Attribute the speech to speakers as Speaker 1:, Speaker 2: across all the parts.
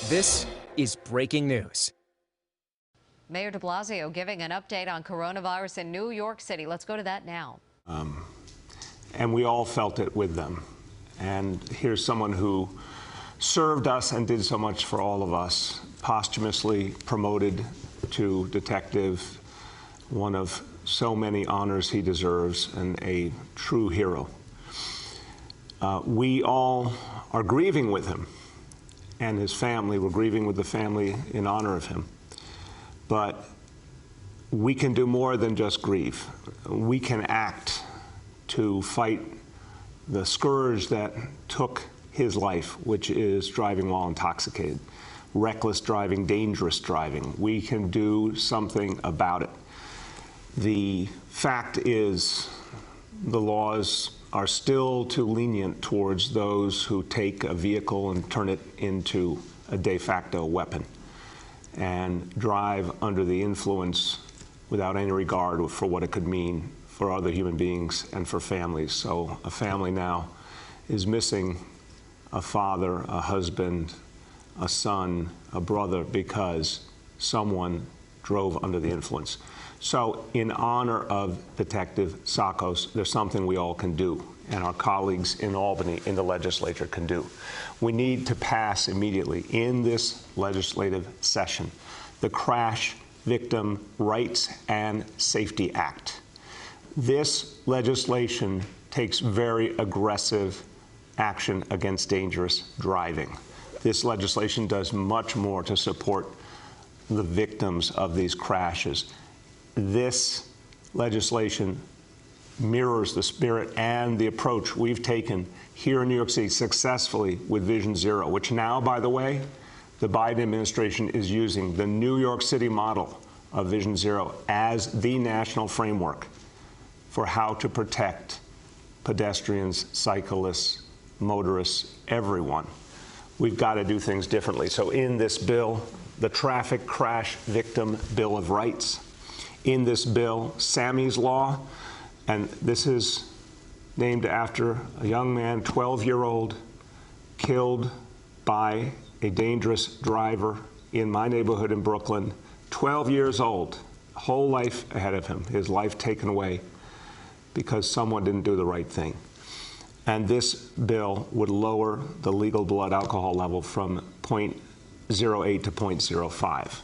Speaker 1: This is breaking news.
Speaker 2: Mayor de Blasio giving an update on coronavirus in New York City. Let's go to that now.
Speaker 3: And we all felt it with them. And here's someone who served us and did so much for all of us, posthumously promoted to detective, one of so many honors he deserves, and a true hero. We all are grieving with him and his family. We're grieving with the family in honor of him. But we can do more than just grieve. We can act to fight the scourge that took his life, which is driving while intoxicated, reckless driving, dangerous driving. We can do something about it. The fact is, the laws are still too lenient towards those who take a vehicle and turn it into a de facto weapon and drive under the influence without any regard for what it could mean for other human beings and for families. So a family now is missing a father, a husband, a son, a brother, because someone drove under the influence. So in honor of Detective Sakos, there's something we all can do, and our colleagues in Albany in the legislature can do. We need to pass immediately in this legislative session the Crash Victim Rights and Safety Act. This legislation takes very aggressive action against dangerous driving. This legislation does much more to support the victims of these crashes. This legislation mirrors the spirit and the approach we've taken here in New York City successfully with Vision Zero, which now, by the way, the Biden administration is using the New York City model of Vision Zero as the national framework for how to protect pedestrians, cyclists, motorists, everyone. We've got to do things differently. So in this bill, the Traffic Crash Victim Bill of Rights, in this bill, Sammy's Law, and this is named after a young man, 12-year-old, killed by a dangerous driver in my neighborhood in Brooklyn, 12 years old, whole life ahead of him, his life taken away because someone didn't do the right thing. And this bill would lower the legal blood alcohol level from 0.08 to 0.05.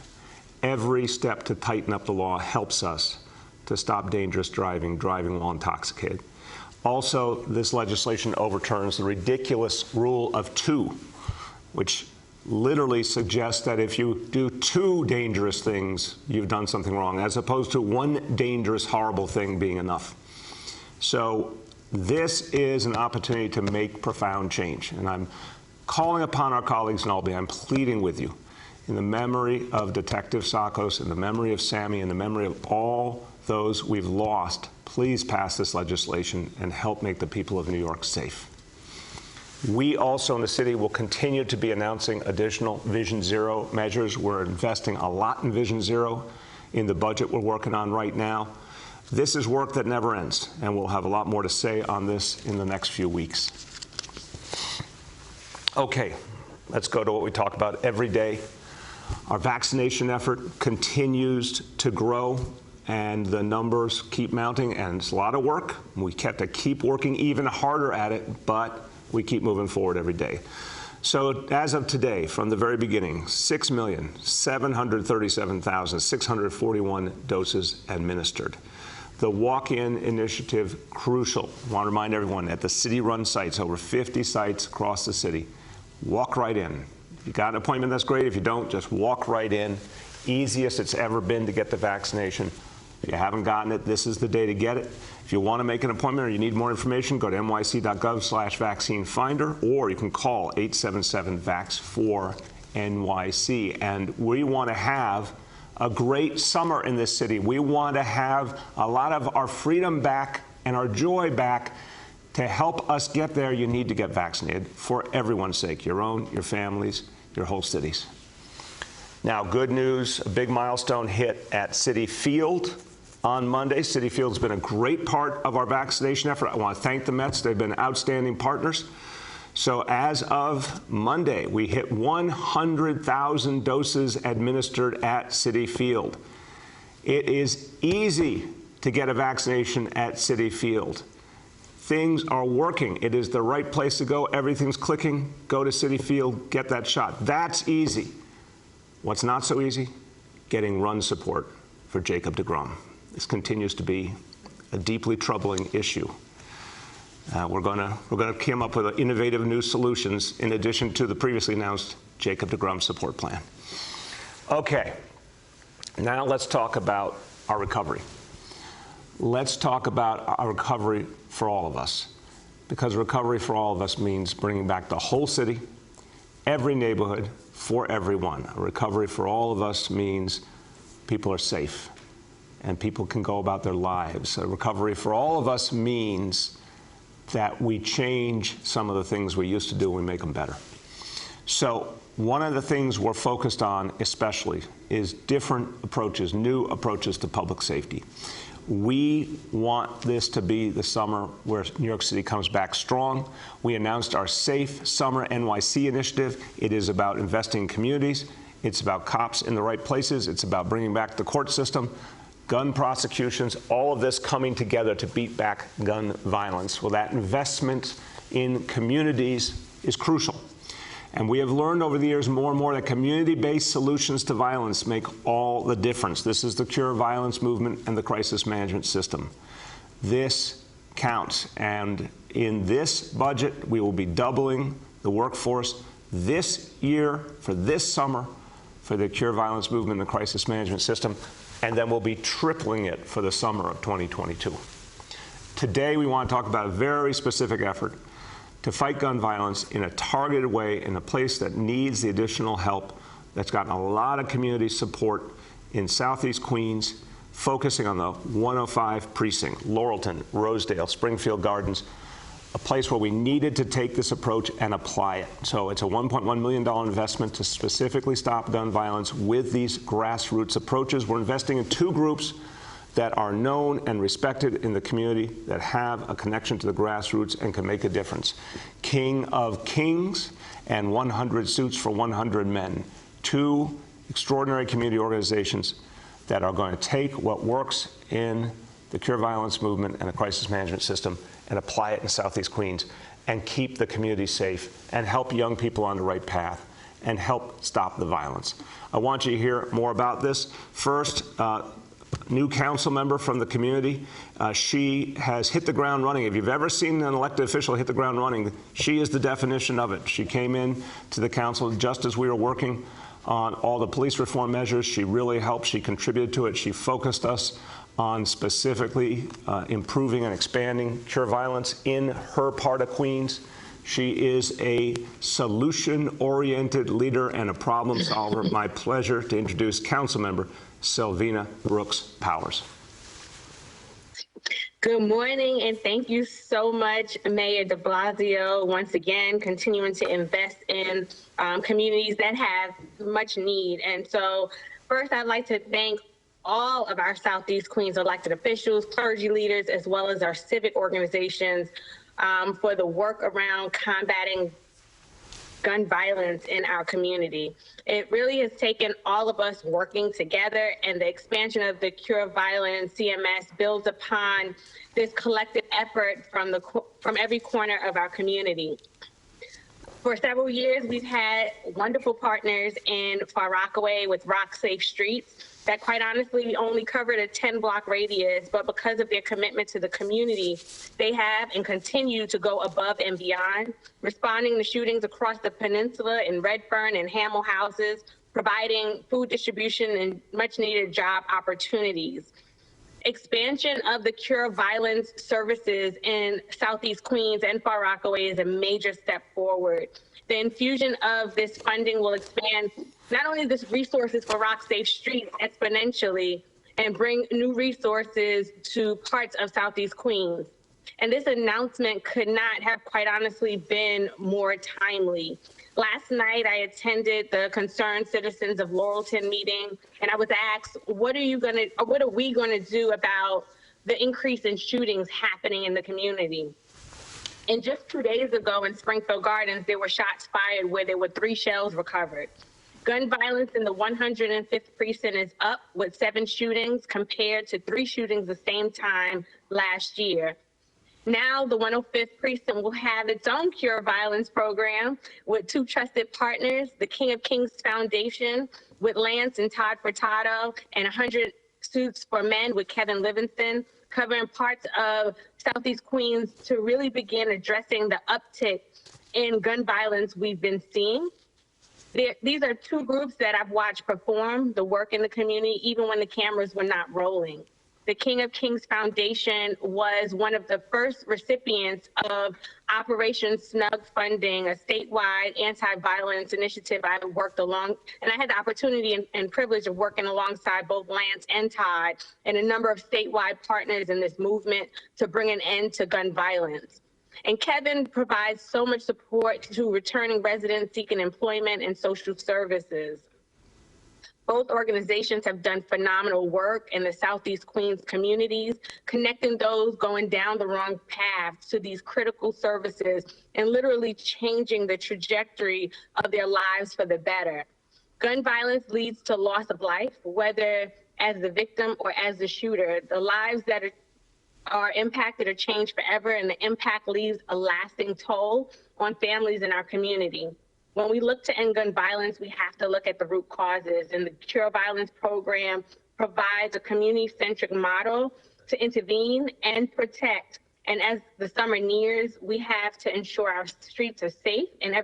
Speaker 3: Every step to tighten up the law helps us to stop dangerous driving while intoxicated. Also, this legislation overturns the ridiculous rule of two, which literally suggests that if you do two dangerous things, you've done something wrong, as opposed to one dangerous, horrible thing being enough. So this is an opportunity to make profound change. And I'm calling upon our colleagues in Albany, I'm pleading with you, in the memory of Detective Sakos, in the memory of Sammy, in the memory of all those we've lost, please pass this legislation and help make the people of New York safe. We also in the city will continue to be announcing additional Vision Zero measures. We're investing a lot in Vision Zero in the budget we're working on right now. This is work that never ends, and we'll have a lot more to say on this in the next few weeks. Okay, let's go to what we talk about every day. Our vaccination effort continues to grow, and the numbers keep mounting, and it's a lot of work. We have to keep working even harder at it, but we keep moving forward every day. So as of today, from the very beginning, 6,737,641 doses administered. The walk-in initiative, crucial. I want to remind everyone, at the city-run sites, over 50 sites across the city, walk right in. If you got an appointment, that's great. If you don't, just walk right in. Easiest it's ever been to get the vaccination. If you haven't gotten it, this is the day to get it. If you want to make an appointment or you need more information, go to nyc.gov/vaccine finder, or you can call 877-VAX4-NYC. And we want to have a great summer in this city. We want to have a lot of our freedom back and our joy back. To help us get there, you need to get vaccinated for everyone's sake, your own, your families, your whole cities. Now, good news, a big milestone hit at Citi Field on Monday. Citi Field's been a great part of our vaccination effort. I want to thank the Mets. They've been outstanding partners. So as of Monday, we hit 100,000 doses administered at Citi Field. It is easy to get a vaccination at Citi Field. Things are working. It is the right place to go. Everything's clicking. Go to Citi Field, get that shot. That's easy. What's not so easy? Getting run support for Jacob deGrom. This continues to be a deeply troubling issue. We're going to come up with innovative new solutions in addition to the previously announced Jacob deGrom support plan. Okay, now let's talk about our recovery. Let's talk about our recovery for all of us, because recovery for all of us means bringing back the whole city, every neighborhood, for everyone. A recovery for all of us means people are safe and people can go about their lives. A recovery for all of us means that we change some of the things we used to do and we make them better. So one of the things we're focused on especially is different approaches, new approaches to public safety. We want this to be the summer where New York City comes back strong. We announced our Safe Summer NYC initiative. It is about investing in communities. It's about cops in the right places. It's about bringing back the court system, gun prosecutions, all of this coming together to beat back gun violence. Well, that investment in communities is crucial. And we have learned over the years more and more that community-based solutions to violence make all the difference. This is the Cure Violence movement and the crisis management system. This counts. And in this budget, we will be doubling the workforce this year for this summer for the Cure Violence movement and the crisis management system. And then we'll be tripling it for the summer of 2022. Today, we want to talk about a very specific effort to fight gun violence in a targeted way in a place that needs the additional help, that's gotten a lot of community support in Southeast Queens, focusing on the 105 precinct, Laurelton, Rosedale, Springfield Gardens, a place where we needed to take this approach and apply it. So it's a $1.1 million investment to specifically stop gun violence with these grassroots approaches. We're investing in two groups that are known and respected in the community, that have a connection to the grassroots and can make a difference. King of Kings and 100 Suits for 100 Men, two extraordinary community organizations that are going to take what works in the Cure Violence movement and the crisis management system and apply it in Southeast Queens and keep the community safe and help young people on the right path and help stop the violence. I want you to hear more about this. First, new council member from the community. She has hit the ground running. If you've ever seen an elected official hit the ground running, she is the definition of it. She came in to the council just as we were working on all the police reform measures. She really helped. She contributed to it. She focused us on specifically improving and expanding Cure Violence in her part of Queens. She is a solution-oriented leader and a problem solver. My pleasure to introduce Councilmember Selvina Brooks Powers.
Speaker 4: Good morning, and thank you so much, Mayor de Blasio, once again, continuing to invest in communities that have much need. And so first, I'd like to thank all of our Southeast Queens elected officials, clergy leaders, as well as our civic organizations for the work around combating gun violence in our community. It really has taken all of us working together, and the expansion of the Cure Violence CMS builds upon this collective effort from every corner of our community. For several years, we've had wonderful partners in Far Rockaway with Rock Safe Streets that, quite honestly, only covered a 10-block radius, but because of their commitment to the community, they have and continue to go above and beyond, responding to shootings across the peninsula in Redfern and Hamel houses, providing food distribution and much-needed job opportunities. Expansion of the Cure Violence services in Southeast Queens and Far Rockaway is a major step forward. The infusion of this funding will expand not only the resources for Rock Safe Streets exponentially and bring new resources to parts of Southeast Queens. And this announcement could not have, quite honestly, been more timely. Last night, I attended the Concerned Citizens of Laurelton meeting, and I was asked, what are we going to do about the increase in shootings happening in the community? And just 2 days ago in Springfield Gardens, there were shots fired where there were 3 shells recovered. Gun violence in the 105th precinct is up with 7 shootings compared to 3 shootings the same time last year. Now the 105th precinct will have its own cure violence program with 2 trusted partners, the King of Kings Foundation with Lance and Todd Furtado, and 100 Suits for Men with Kevin Livingston, covering parts of Southeast Queens to really begin addressing the uptick in gun violence we've been seeing. These are 2 groups that I've watched perform the work in the community, even when the cameras were not rolling. The King of Kings Foundation was one of the first recipients of Operation Snug funding, a statewide anti-violence initiative I worked along, and I had the opportunity and privilege of working alongside both Lance and Todd and a number of statewide partners in this movement to bring an end to gun violence. And Kevin provides so much support to returning residents seeking employment and social services. Both organizations have done phenomenal work in the Southeast Queens communities, connecting those going down the wrong path to these critical services and literally changing the trajectory of their lives for the better. Gun violence leads to loss of life, whether as the victim or as the shooter. The lives that are impacted or changed forever, and the impact leaves a lasting toll on families in our community. When we look to end gun violence, we have to look at the root causes, and the Cure Violence program provides a community-centric model to intervene and protect. And as the summer nears, we have to ensure our streets are safe and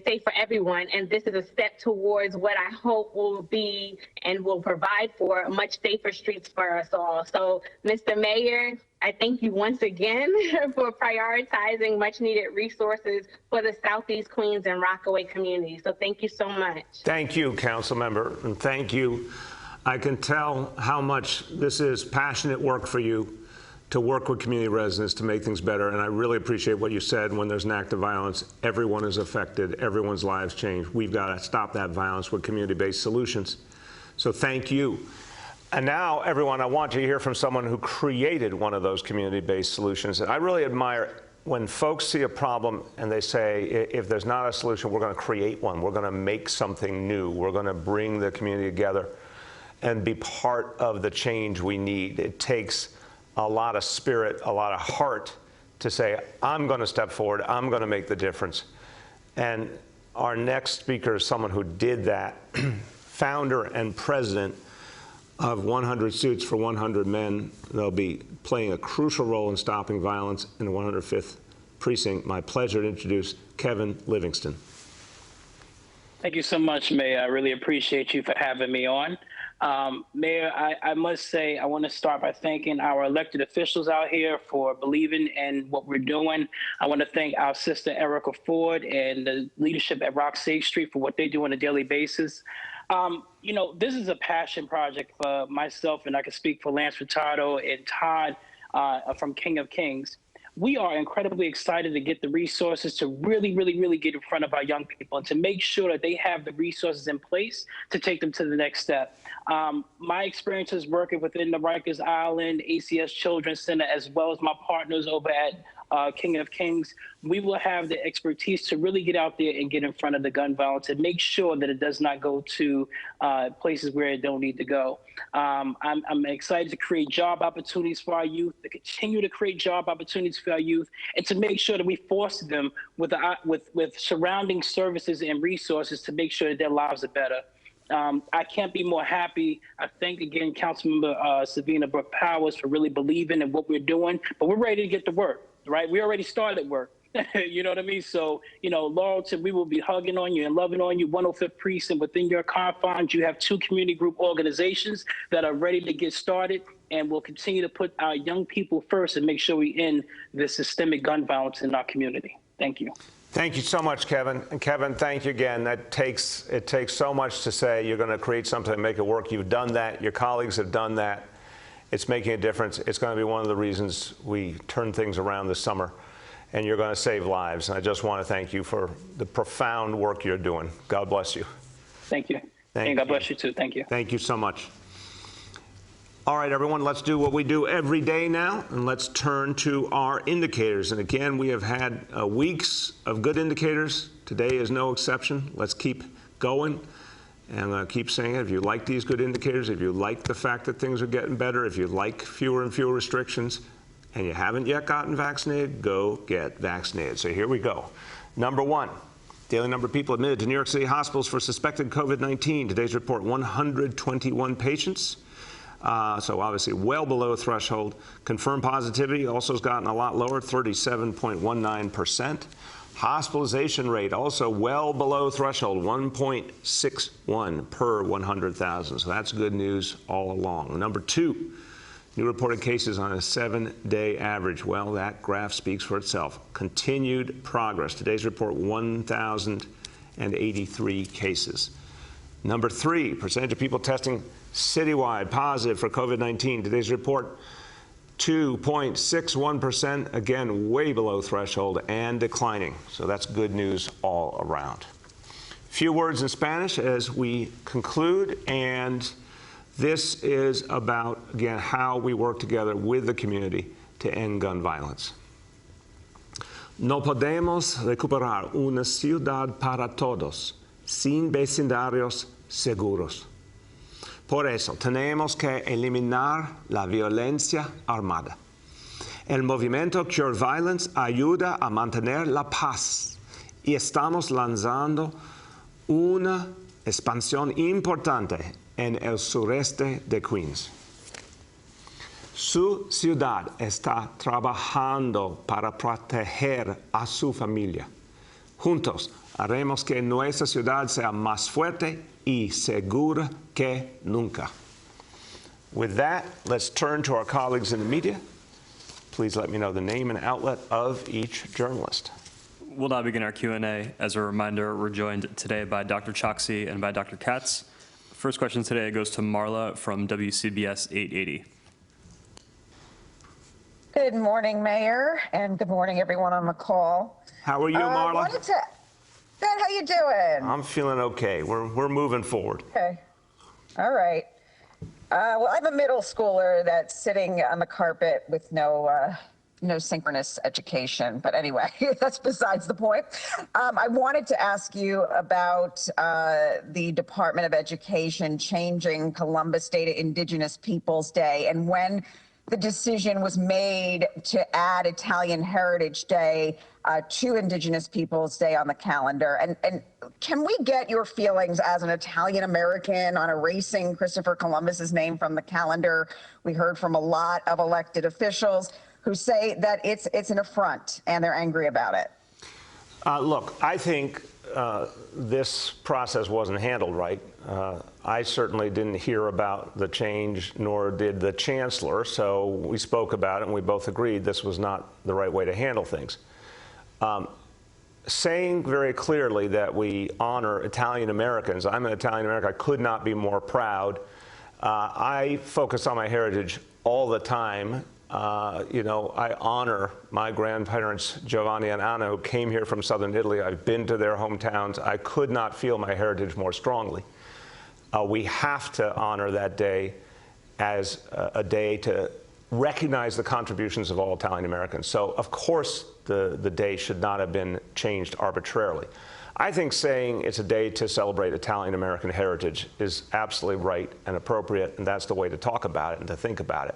Speaker 4: safe for everyone. And this is a step towards what I hope will be and will provide for much safer streets for us all. So, Mr. Mayor, I thank you once again for prioritizing much needed resources for the Southeast Queens and Rockaway communities. So thank you so much.
Speaker 3: Thank you, Council Member, and thank you. I can tell how much this is passionate work for you to work with community residents to make things better. And I really appreciate what you said. When there's an act of violence, everyone is affected, everyone's lives change. We've got to stop that violence with community-based solutions. So thank you. And now, everyone, I want to hear from someone who created one of those community-based solutions. And I really admire when folks see a problem and they say, if there's not a solution, we're going to create one. We're going to make something new. We're going to bring the community together and be part of the change we need. It takes a lot of spirit, a lot of heart to say, I'm going to step forward, I'm going to make the difference. And our next speaker is someone who did that, founder and president of 100 Suits for 100 Men. They'll be playing a crucial role in stopping violence in the 105th precinct. My pleasure to introduce Kevin Livingston.
Speaker 5: Thank you so much, Mayor. I really appreciate you for having me on. Mayor, I must say, I want to start by thanking our elected officials out here for believing in what we're doing. I want to thank our sister Erica Ford and the leadership at Rock Safe Street for what they do on a daily basis. You know, this is a passion project for myself, and I can speak for Lance Furtado and Todd from King of Kings. We are incredibly excited to get the resources to really get in front of our young people and to make sure that they have the resources in place to take them to the next step. My experiences working within the Rikers Island ACS Children's Center, as well as my partners over at King of Kings, we will have the expertise to really get out there and get in front of the gun violence and make sure that it does not go to places where it don't need to go. I'm excited to create job opportunities for our youth, to continue to create job opportunities for our youth, and to make sure that we foster them with surrounding services and resources to make sure that their lives are better. I can't be more happy. I thank again Councilmember Savina Brooke Powers for really believing in what we're doing, but we're ready to get to work, right? We already started work. You know what I mean? So, you know, Laurelton, we will be hugging on you and loving on you. 105th Precinct, within your confines, you have 2 community group organizations that are ready to get started, and we'll continue to put our young people first and make sure we end the systemic gun violence in our community. Thank you.
Speaker 3: Thank you so much, Kevin. And Kevin, thank you again. It takes so much to say you're going to create something and make it work. You've done that. Your colleagues have done that. It's making a difference. It's going to be one of the reasons we turn things around this summer, and you're going to save lives. And I just want to thank you for the profound work you're doing. God bless you.
Speaker 5: Thank you. And God bless you too. Thank you.
Speaker 3: Thank you so much. All right, everyone, let's do what we do every day now, and let's turn to our indicators. And again, we have had weeks of good indicators. Today is no exception. Let's keep going and keep saying it. If you like these good indicators, if you like the fact that things are getting better, if you like fewer and fewer restrictions, and you haven't yet gotten vaccinated, go get vaccinated. So here we go. Number one, daily number of people admitted to New York City hospitals for suspected COVID-19. Today's report, 121 patients. So obviously well below threshold. Confirmed positivity also has gotten a lot lower, 37.19%. Hospitalization rate also well below threshold, 1.61 per 100,000. So that's good news all along. Number two, new reported cases on a 7-day average. Well, that graph speaks for itself. Continued progress. Today's report, 1,083 cases. Number three, percentage of people testing citywide positive for COVID-19. Today's report, 2.61%, again, way below threshold and declining. So that's good news all around. Few words in Spanish as we conclude, and this is about, again, how we work together with the community to end gun violence. No podemos recuperar una ciudad para todos sin vecindarios seguros. Por eso, tenemos que eliminar la violencia armada. El movimiento Cure Violence ayuda a mantener la paz y estamos lanzando una expansión importante en el sureste de Queens. Su ciudad está trabajando para proteger a su familia. Juntos haremos que nuestra ciudad sea más fuerte y segura que nunca. With that, let's turn to our colleagues in the media. Please let me know the name and outlet of each journalist.
Speaker 6: We'll now begin our Q&A. As a reminder, we're joined today by Dr. Choksi and by Dr. Katz. First question today goes to Marla from WCBS 880.
Speaker 7: Good morning, Mayor, and good morning, everyone on the call.
Speaker 3: How are you, Marla?
Speaker 7: Good, how you doing?
Speaker 3: I'm feeling okay. We're moving forward.
Speaker 7: Okay. All right. Well, I have a middle schooler that's sitting on the carpet with no synchronous education. But anyway, that's besides the point. I wanted to ask you about the Department of Education changing Columbus Day to Indigenous Peoples Day, and when the decision was made to add Italian Heritage Day to Indigenous Peoples Day on the calendar. And can we get your feelings as an Italian American on erasing Christopher Columbus's name from the calendar? We heard from a lot of elected officials who say that it's an affront and they're angry about it.
Speaker 3: Look, I think this process wasn't handled right. I certainly didn't hear about the change, nor did the chancellor, so we spoke about it and we both agreed this was not the right way to handle things. Saying very clearly that we honor Italian Americans, I'm an Italian American, I could not be more proud. I focus on my heritage all the time. I honor my grandparents, Giovanni and Anna, who came here from southern Italy. I've been to their hometowns. I could not feel my heritage more strongly. We have to honor that day as a day to recognize the contributions of all Italian Americans. So, of course, the day should not have been changed arbitrarily. I think saying it's a day to celebrate Italian American heritage is absolutely right and appropriate, and that's the way to talk about it and to think about it.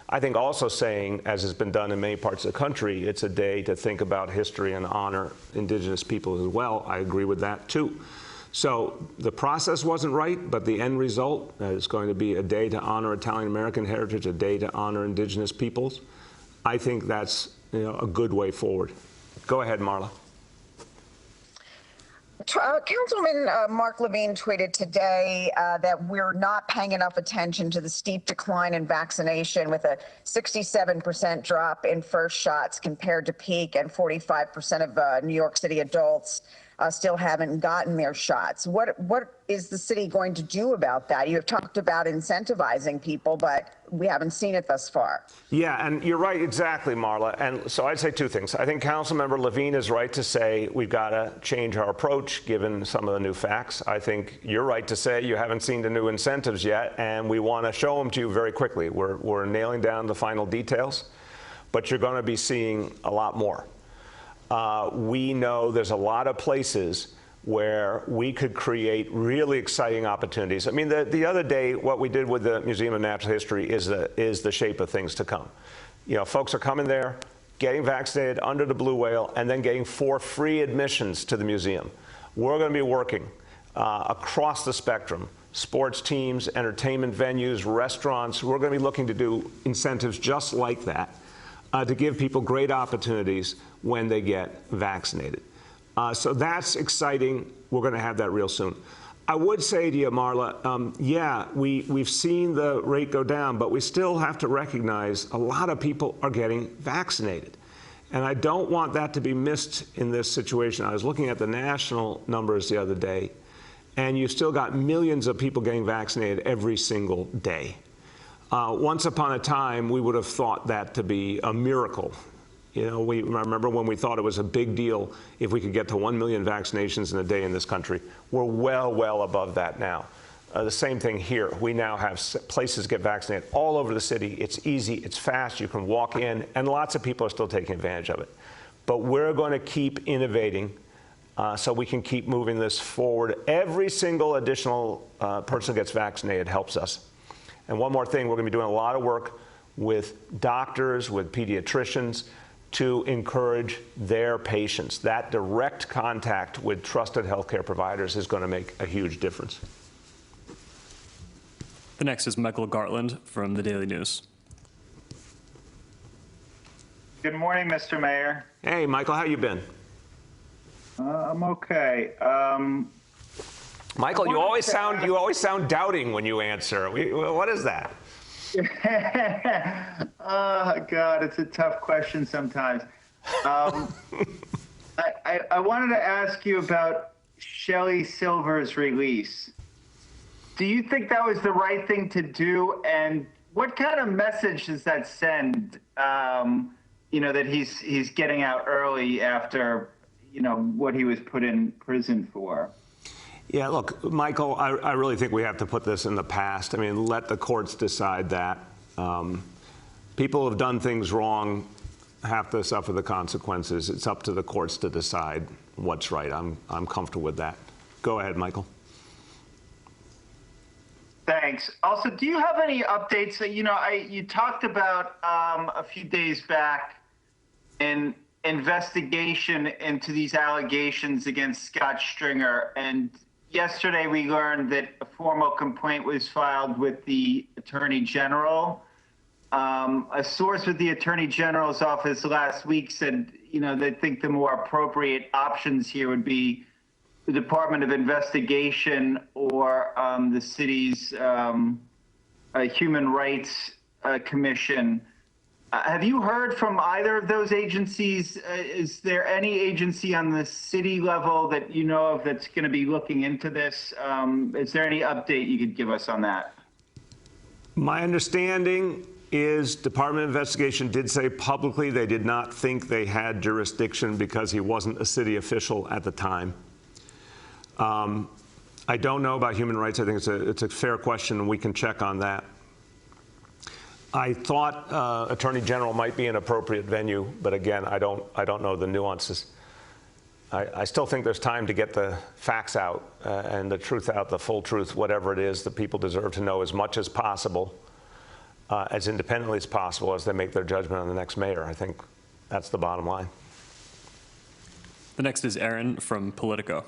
Speaker 3: I think also saying, as has been done in many parts of the country, it's a day to think about history and honor Indigenous people as well. I agree with that, too. So the process wasn't right, but the end result is going to be a day to honor Italian American heritage, a day to honor Indigenous peoples. I think that's a good way forward. Go ahead, Marla.
Speaker 7: Councilman Mark Levine tweeted today that we're not paying enough attention to the steep decline in vaccination, with a 67% drop in first shots compared to peak and 45% of New York City adults still haven't gotten their shots. What is the city going to do about that? You have talked about incentivizing people, but we haven't seen it thus far.
Speaker 3: Yeah, and you're right, exactly, Marla. And so I'd say two things. I think Councilmember Levine is right to say we've got to change our approach given some of the new facts. I think you're right to say you haven't seen the new incentives yet, and we want to show them to you very quickly. We're nailing down the final details, but you're going to be seeing a lot more. We know there's a lot of places where we could create really exciting opportunities. I mean, the other day, what we did with the Museum of Natural History is the shape of things to come. You know, folks are coming there, getting vaccinated under the blue whale, and then getting 4 free admissions to the museum. We're going to be working across the spectrum, sports teams, entertainment venues, restaurants. We're going to be looking to do incentives just like that to give people great opportunities when they get vaccinated. So that's exciting. We're going to have that real soon. I would say to you, Marla, yeah, we've seen the rate go down, but we still have to recognize a lot of people are getting vaccinated. And I don't want that to be missed in this situation. I was looking at the national numbers the other day, and you've still got millions of people getting vaccinated every single day. Once upon a time, we would have thought that to be a miracle. You know, I remember when we thought it was a big deal if we could get to 1 million vaccinations in a day in this country. We're well above that now. The same thing here. We now have places get vaccinated all over the city. It's easy, it's fast, you can walk in, and lots of people are still taking advantage of it. But we're going to keep innovating so we can keep moving this forward. Every single additional person who gets vaccinated helps us. And one more thing, we're going to be doing a lot of work with doctors, with pediatricians, to encourage their patients. That direct contact with trusted healthcare providers is going to make a huge difference.
Speaker 6: The next is Michael Garland from the Daily News.
Speaker 8: Good morning, Mr. Mayor.
Speaker 3: Hey, Michael, how you been?
Speaker 8: I'm okay.
Speaker 3: Michael, you always sound doubting when you answer. What is that?
Speaker 8: Oh, God, it's a tough question sometimes. I wanted to ask you about Shelly Silver's release. Do you think that was the right thing to do? And what kind of message does that send, you know, that he's getting out early after, you know, what he was put in prison for?
Speaker 3: Yeah, look, Michael, I really think we have to put this in the past. I mean, let the courts decide that. People who have done things wrong have to suffer the consequences. It's up to the courts to decide what's right. I'm comfortable with that. Go ahead, Michael.
Speaker 8: Thanks. Also, do you have any updates? You know, you talked about a few days back an investigation into these allegations against Scott Stringer, and yesterday we learned that a formal complaint was filed with the Attorney General. A source with the Attorney General's office last week said, you know, they think the more appropriate options here would be the Department of Investigation or the city's Human Rights Commission. Have you heard from either of those agencies? Is there any agency on the city level that you know of that's going to be looking into this? Is there any update you could give us on that?
Speaker 3: My understanding is Department of Investigation did say publicly they did not think they had jurisdiction because he wasn't a city official at the time. I don't know about human rights. I think it's a fair question, and we can check on that. I thought Attorney General might be an appropriate venue, but again, I don't know the nuances. I still think there's time to get the facts out and the truth out, the full truth, whatever it is. The people deserve to know as much as possible, as independently as possible, as they make their judgment on the next mayor. I think that's the bottom line.
Speaker 6: The next is Aaron from Politico.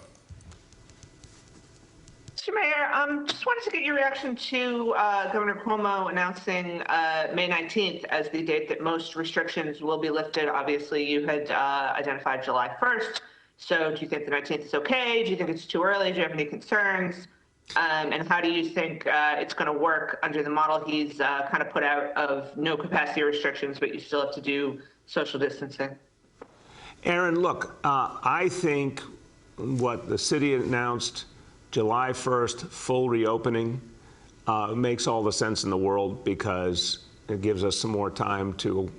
Speaker 9: Mr. Mayor, just wanted to get your reaction to Governor Cuomo announcing May 19th as the date that most restrictions will be lifted. Obviously, you had identified July 1st. So do you think the 19th is okay? Do you think it's too early? Do you have any concerns? And how do you think it's going to work under the model he's kind of put out of no capacity restrictions, but you still have to do social distancing?
Speaker 3: Aaron, look, I think what the city announced, July 1st, full reopening, makes all the sense in the world because it gives us some more time to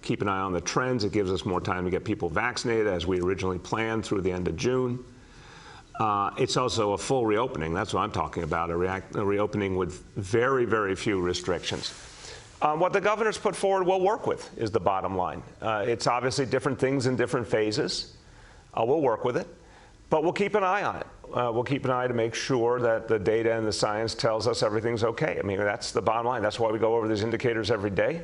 Speaker 3: keep an eye on the trends. It gives us more time to get people vaccinated as we originally planned through the end of June. It's also a full reopening. That's what I'm talking about, a reopening with very, very few restrictions. What the governor's put forward, we'll work with, is the bottom line. It's obviously different things in different phases. We'll work with it, but we'll keep an eye on it. We'll keep an eye to make sure that the data and the science tells us everything's okay. I mean, that's the bottom line. That's why we go over these indicators every day.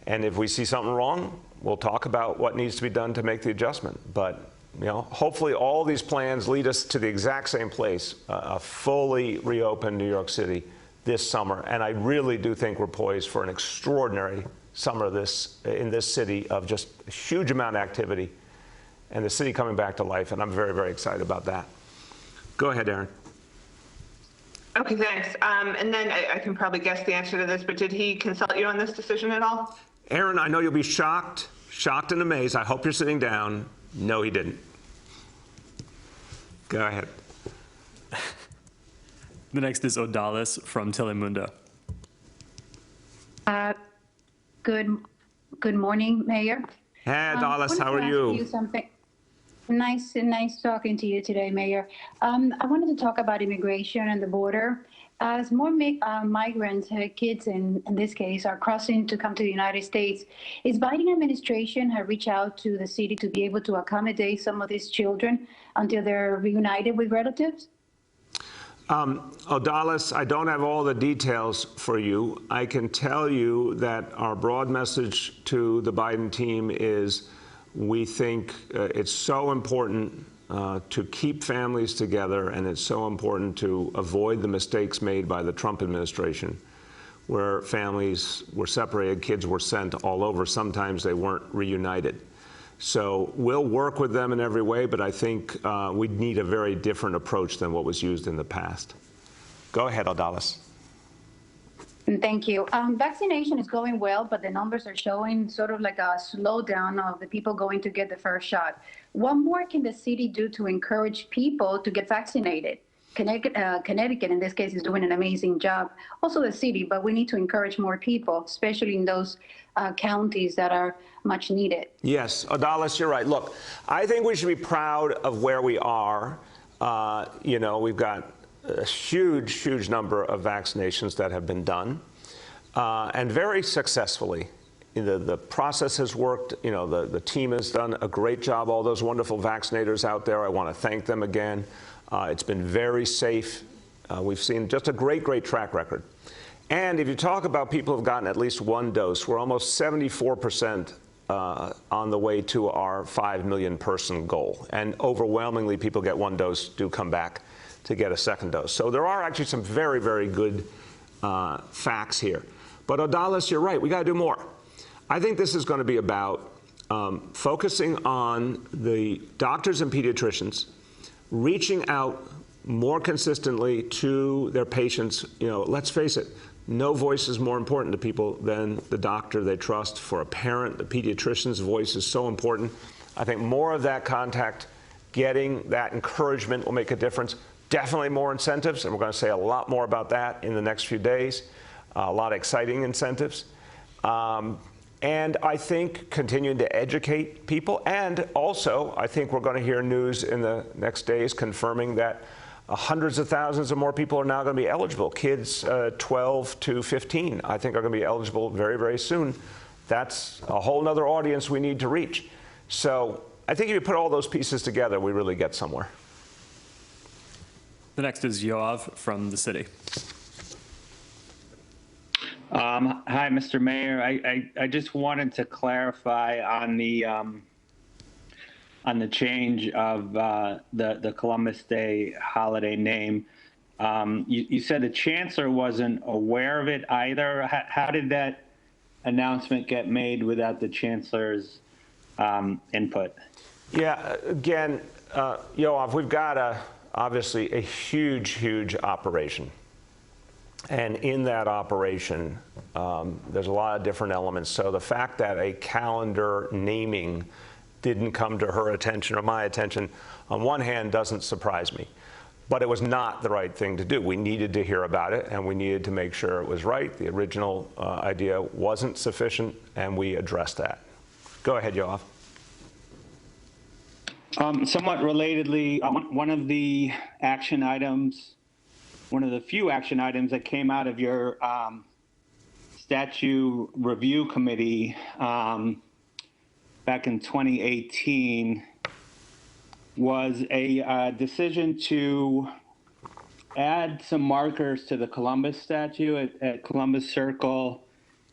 Speaker 3: And if we see something wrong, we'll talk about what needs to be done to make the adjustment. But, you know, hopefully all these plans lead us to the exact same place, a fully reopened New York City this summer. And I really do think we're poised for an extraordinary summer in this city of just a huge amount of activity and the city coming back to life. And I'm very, very excited about that. Go ahead, Aaron.
Speaker 9: Okay, thanks. And then I can probably guess the answer to this, but did he consult you on this decision at all?
Speaker 3: Aaron, I know you'll be shocked and amazed. I hope you're sitting down. No, he didn't. Go ahead.
Speaker 6: The next is Odalis from Telemundo.
Speaker 10: Good morning, Mayor.
Speaker 3: Hey, Odalis, how are you?
Speaker 10: Nice talking to you today, Mayor. I wanted to talk about immigration and the border. As more migrants, kids in this case, are crossing to come to the United States, is Biden administration have reached out to the city to be able to accommodate some of these children until they're reunited with relatives?
Speaker 3: Odalis, I don't have all the details for you. I can tell you that our broad message to the Biden team is we think it's so important to keep families together, and it's so important to avoid the mistakes made by the Trump administration, where families were separated, kids were sent all over. Sometimes they weren't reunited. So we'll work with them in every way, but I think we'd need a very different approach than what was used in the past. Go ahead, Odalis.
Speaker 10: Thank you. Vaccination is going well, but the numbers are showing sort of like a slowdown of the people going to get the first shot. What more can the city do to encourage people to get vaccinated? Connecticut, in this case, is doing an amazing job. Also the city, but we need to encourage more people, especially in those counties that are much needed.
Speaker 3: Yes, Odalis, you're right. Look, I think we should be proud of where we are. You know, we've got a huge number of vaccinations that have been done, and very successfully. The process has worked. You know, the team has done a great job. All those wonderful vaccinators out there, I want to thank them again. It's been very safe. We've seen just a great track record. And if you talk about people who've gotten at least one dose, we're almost 74% on the way to our 5 million person goal. And overwhelmingly, people get one dose, do come back to get a second dose. So there are actually some very good facts here. But Odalis, you're right, we got to do more. I think this is going to be about focusing on the doctors and pediatricians, reaching out more consistently to their patients. You know, let's face it, no voice is more important to people than the doctor they trust. For a parent, the pediatrician's voice is so important. I think more of that contact, getting that encouragement will make a difference. Definitely more incentives, and we're going to say a lot more about that in the next few days. A lot of exciting incentives. And I think continuing to educate people. And also, I think we're going to hear news in the next days confirming that hundreds of thousands of more people are now going to be eligible. Kids 12 to 15, I think, are going to be eligible very soon. That's a whole nother audience we need to reach. So I think if you put all those pieces together, we really get somewhere.
Speaker 6: The next is Yoav from the city.
Speaker 11: Hi, Mr. Mayor. I just wanted to clarify on the change of the Columbus Day holiday name. You said the chancellor wasn't aware of it either. How did that announcement get made without the chancellor's input?
Speaker 3: Yeah, again, Yoav, we've got obviously a huge operation. And in that operation, there's a lot of different elements. So the fact that a calendar naming didn't come to her attention or my attention, on one hand, doesn't surprise me. But it was not the right thing to do. We needed to hear about it, and we needed to make sure it was right. The original idea wasn't sufficient, and we addressed that. Go ahead, Yoav.
Speaker 11: Somewhat relatedly, one of the action items, one of the few action items that came out of your statute review committee back in 2018 was a decision to add some markers to the Columbus statue at Columbus Circle,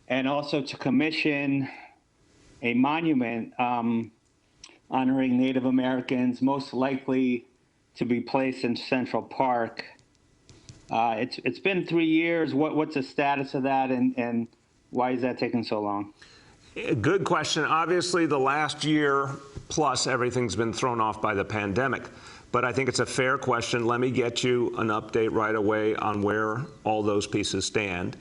Speaker 11: and also to commission a monument honoring Native Americans, most likely to be placed in Central Park. It's been 3 years. What's the status of that, and why is that taking so long?
Speaker 3: Good question. Obviously, the last year plus everything's been thrown off by the pandemic. But I think it's a fair question. Let me get you an update right away on where all those pieces stand.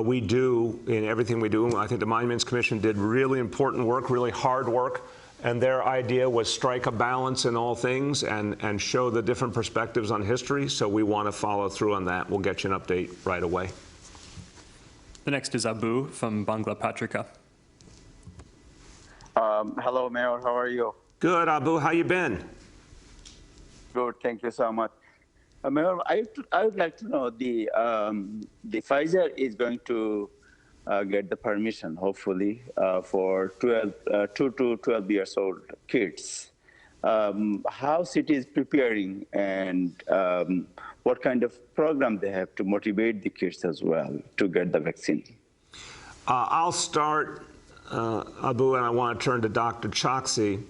Speaker 3: We do, in everything we do, I think the Monuments Commission did really important work, really hard work. And their idea was strike a balance in all things and show the different perspectives on history. So we want to follow through on that. We'll get you an update right away.
Speaker 6: The next is Abu from Bangla Patrika.
Speaker 12: Hello, Mayor. How are you?
Speaker 3: Good, Abu. How you been?
Speaker 12: Good. Thank you so much. Mayor, I would like to know the Pfizer is going to get the permission, hopefully, for 2 to 12 years old kids. How city is preparing, and what kind of program they have to motivate the kids as well to get the vaccine?
Speaker 3: I'll start, Abu, and I want to turn to Dr. Choksi.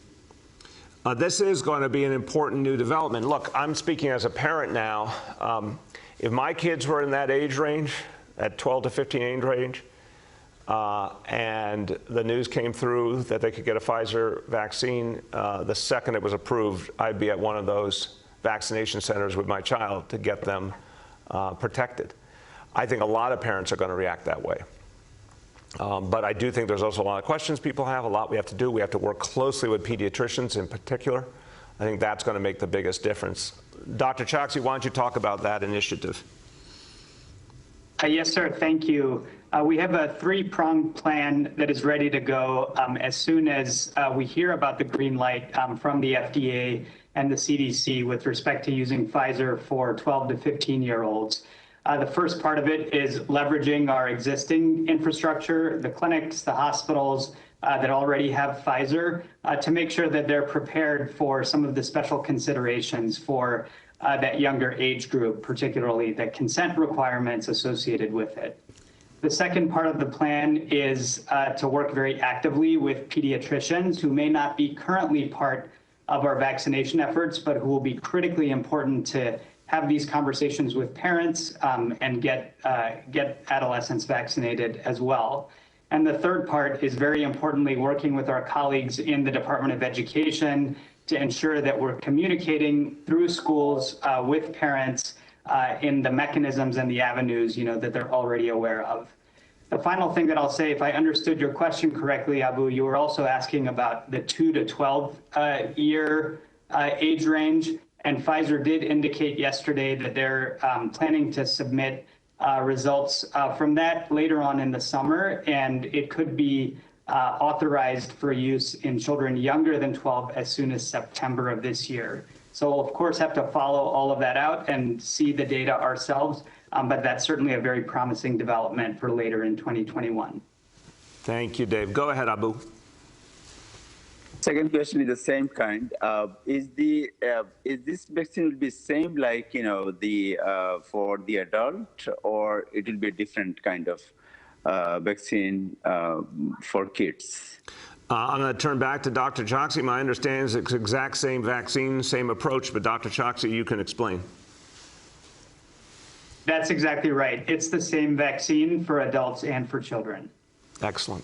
Speaker 3: This is going to be an important new development. Look, I'm speaking as a parent now. If my kids were in that age range, that 12 to 15 age range, and the news came through that they could get a Pfizer vaccine, the second it was approved, I'd be at one of those vaccination centers with my child to get them protected. I think a lot of parents are going to react that way. But I do think there's also a lot of questions people have, a lot we have to do. We have to work closely with pediatricians in particular. I think that's going to make the biggest difference. Dr. Choksi, why don't you talk about that initiative?
Speaker 13: Yes, sir. Thank you. We have a three-pronged plan that is ready to go as soon as we hear about the green light from the FDA and the CDC with respect to using Pfizer for 12 to 15-year-olds. The first part of it is leveraging our existing infrastructure, the clinics, the hospitals that already have Pfizer, to make sure that they're prepared for some of the special considerations for that younger age group, particularly the consent requirements associated with it. The second part of the plan is to work very actively with pediatricians who may not be currently part of our vaccination efforts, but who will be critically important to have these conversations with parents and get adolescents vaccinated as well. And the third part is very importantly working with our colleagues in the Department of Education to ensure that we're communicating through schools with parents in the mechanisms and the avenues that they're already aware of. The final thing that I'll say, if I understood your question correctly, Abu, you were also asking about the 2 to 12 year age range. And Pfizer did indicate yesterday that they're planning to submit results from that later on in the summer, and it could be authorized for use in children younger than 12 as soon as September of this year. So we'll, of course, have to follow all of that out and see the data ourselves, but that's certainly a very promising development for later in 2021.
Speaker 3: Thank you, Dave. Go ahead, Abu.
Speaker 12: Second question is the same kind. Is this vaccine will be same like for the adult, or it will be a different kind of vaccine for kids?
Speaker 3: I'm going to turn back to Dr. Choksi. My understanding is it's the exact same vaccine, same approach, but Dr. Choksi, you can explain.
Speaker 13: That's exactly right. It's the same vaccine for adults and for children.
Speaker 3: Excellent.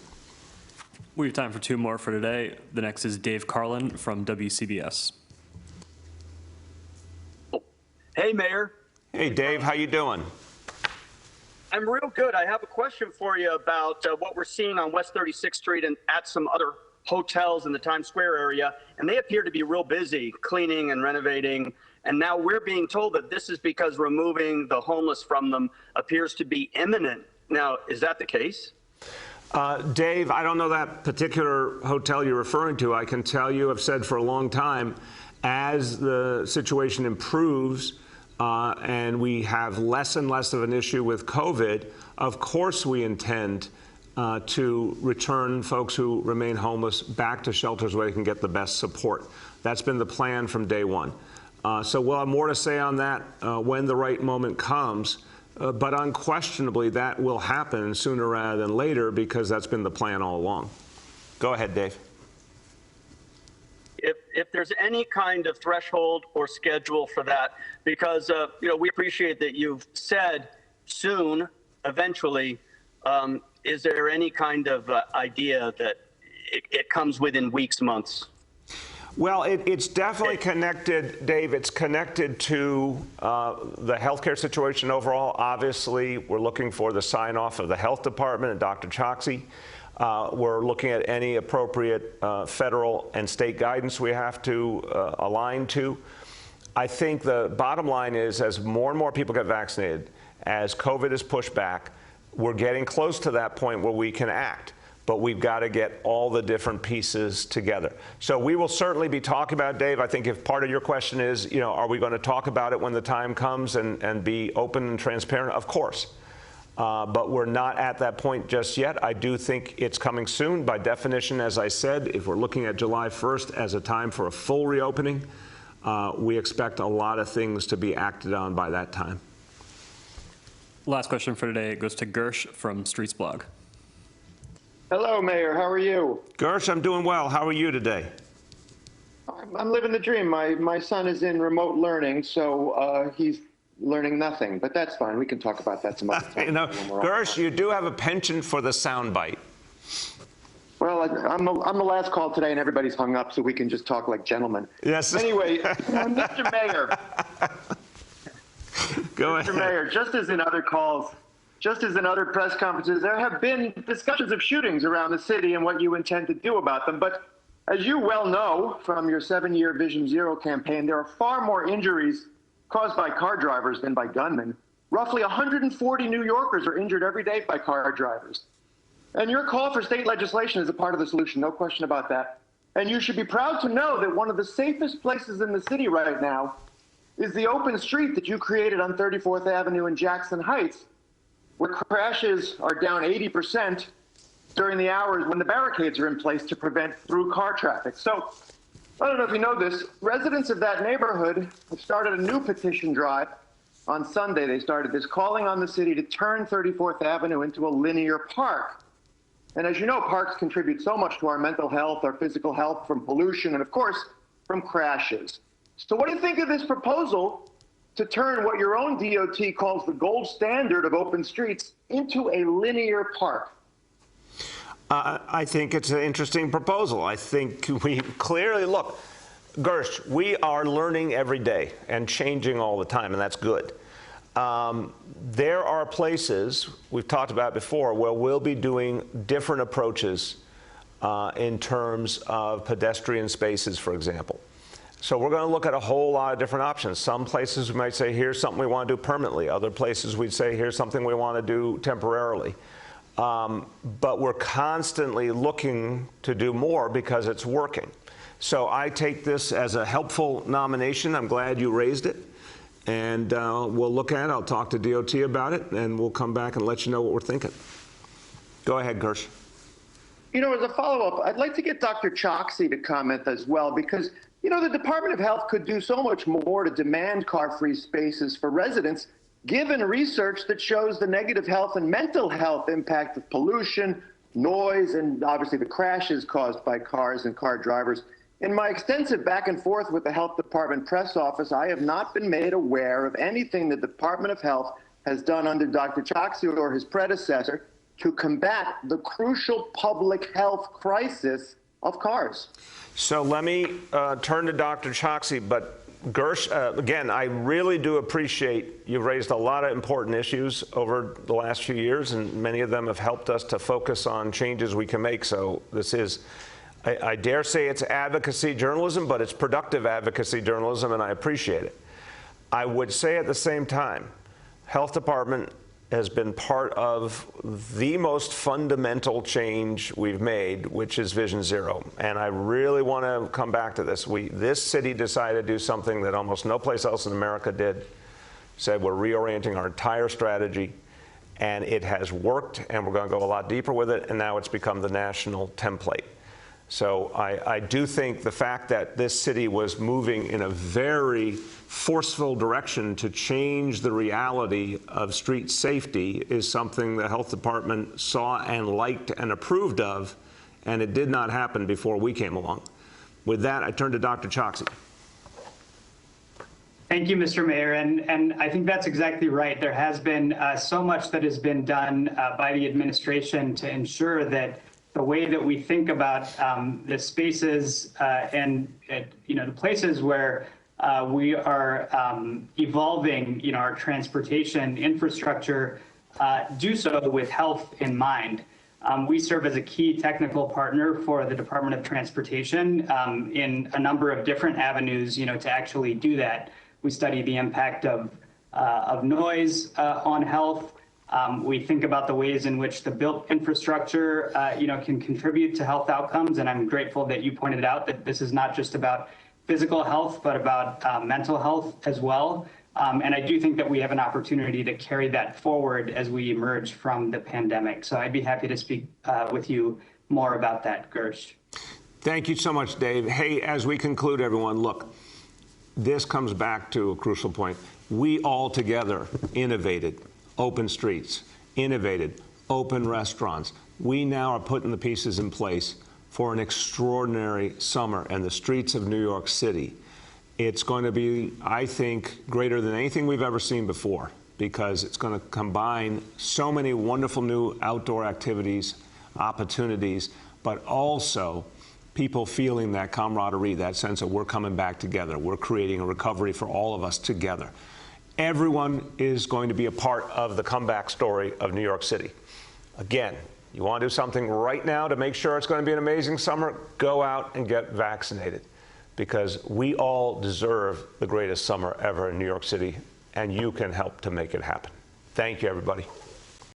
Speaker 6: We have time for two more for today. The next is Dave Carlin from WCBS.
Speaker 14: Hey, Mayor.
Speaker 3: Hey, Dave. How you doing?
Speaker 14: I'm real good. I have a question for you about what we're seeing on West 36th Street and at some other hotels in the Times Square area, and they appear to be real busy cleaning and renovating. And now we're being told that this is because removing the homeless from them appears to be imminent. Now, is that the case?
Speaker 3: Dave, I don't know that particular hotel you're referring to. I can tell you, I've said for a long time, as the situation improves and we have less and less of an issue with COVID, of course we intend to return folks who remain homeless back to shelters where they can get the best support. That's been the plan from day one. So we'll have more to say on that when the right moment comes. But unquestionably, that will happen sooner rather than later because that's been the plan all along. Go ahead, Dave.
Speaker 14: If there's any kind of threshold or schedule for that, because we appreciate that you've said soon, eventually, is there any kind of idea that it comes within weeks, months?
Speaker 3: Well, it's definitely connected, Dave. It's connected to the healthcare situation overall. Obviously, we're looking for the sign-off of the health department and Dr. Choksi. We're looking at any appropriate federal and state guidance we have to align to. I think the bottom line is, as more and more people get vaccinated, as COVID is pushed back, we're getting close to that point where we can act. But we've got to get all the different pieces together. So we will certainly be talking about it, Dave. I think if part of your question is, are we going to talk about it when the time comes and be open and transparent? Of course. But we're not at that point just yet. I do think it's coming soon. By definition, as I said, if we're looking at July 1st as a time for a full reopening, we expect a lot of things to be acted on by that time.
Speaker 6: Last question for today goes to Gersh from Streets Blog.
Speaker 15: Hello, Mayor. How are you?
Speaker 3: Gersh, I'm doing well. How are you today?
Speaker 15: I'm living the dream. My son is in remote learning, so he's learning nothing. But that's fine. We can talk about that some other time.
Speaker 3: Gersh, you do have a penchant for the soundbite.
Speaker 15: Well, I'm the last call today, and everybody's hung up, so we can just talk like gentlemen.
Speaker 3: Yes.
Speaker 15: Anyway, Mr. Mayor.
Speaker 3: Go ahead.
Speaker 15: Mr. Mayor, just as in other calls, just as in other press conferences, there have been discussions of shootings around the city and what you intend to do about them. But as you well know from your 7-year Vision Zero campaign, there are far more injuries caused by car drivers than by gunmen. Roughly 140 New Yorkers are injured every day by car drivers. And your call for state legislation is a part of the solution, no question about that. And you should be proud to know that one of the safest places in the city right now is the open street that you created on 34th Avenue in Jackson Heights, where crashes are down 80% during the hours when the barricades are in place to prevent through car traffic. So I don't know if you know this, residents of that neighborhood have started a new petition drive. On Sunday, they started this, calling on the city to turn 34th Avenue into a linear park. And as you know, parks contribute so much to our mental health, our physical health, from pollution, and of course, from crashes. So what do you think of this proposal to turn what your own DOT calls the gold standard of open streets into a linear park?
Speaker 3: I think it's an interesting proposal. I think we clearly, look, Gersh, we are learning every day and changing all the time, and that's good. There are places, we've talked about before, where we'll be doing different approaches in terms of pedestrian spaces, for example. So we're going to look at a whole lot of different options. Some places we might say, here's something we want to do permanently. Other places we'd say, here's something we want to do temporarily. But we're constantly looking to do more because it's working. So I take this as a helpful nomination. I'm glad you raised it. And we'll look at it. I'll talk to DOT about it, and we'll come back and let you know what we're thinking. Go ahead, Gersh.
Speaker 15: You know, as a follow-up, I'd like to get Dr. Choksi to comment as well, because the Department of Health could do so much more to demand car-free spaces for residents, given research that shows the negative health and mental health impact of pollution, noise, and obviously the crashes caused by cars and car drivers. In my extensive back and forth with the Health Department press office, I have not been made aware of anything the Department of Health has done under Dr. Choksi or his predecessor to combat the crucial public health crisis of cars.
Speaker 3: So let me turn to Dr. Choksi, but Gersh, again, I really do appreciate you've raised a lot of important issues over the last few years, and many of them have helped us to focus on changes we can make. So this is I dare say it's advocacy journalism, but it's productive advocacy journalism, and I appreciate it. I would say at the same time, Health Department has been part of the most fundamental change we've made, which is Vision Zero. And I really want to come back to this. This city decided to do something that almost no place else in America did. Said we're reorienting our entire strategy, and it has worked, and we're going to go a lot deeper with it, and now it's become the national template. So I do think the fact that this city was moving in a very forceful direction to change the reality of street safety is something the health department saw and liked and approved of, and it did not happen before we came along. With that, I turn to Dr. Choksi.
Speaker 13: Thank you, Mr. Mayor, and I think that's exactly right. There has been so much that has been done by the administration to ensure that the way that we think about the spaces and the places where we are evolving our transportation infrastructure do so with health in mind. We serve as a key technical partner for the Department of Transportation in a number of different avenues to actually do that. We study the impact of noise on health. We think about the ways in which the built infrastructure, can contribute to health outcomes. And I'm grateful that you pointed out that this is not just about physical health, but about mental health as well. And I do think that we have an opportunity to carry that forward as we emerge from the pandemic. So I'd be happy to speak with you more about that, Gersh.
Speaker 3: Thank you so much, Dave. Hey, as we conclude, everyone, look, this comes back to a crucial point. We all together innovated open streets, innovated open restaurants. We now are putting the pieces in place for an extraordinary summer in the streets of New York City. It's going to be, I think, greater than anything we've ever seen before, because it's going to combine so many wonderful new outdoor activities, opportunities, but also people feeling that camaraderie, that sense of we're coming back together. We're creating a recovery for all of us together. Everyone is going to be a part of the comeback story of New York City. Again, you want to do something right now to make sure it's going to be an amazing summer, go out and get vaccinated, because we all deserve the greatest summer ever in New York City, and you can help to make it happen. Thank you, everybody.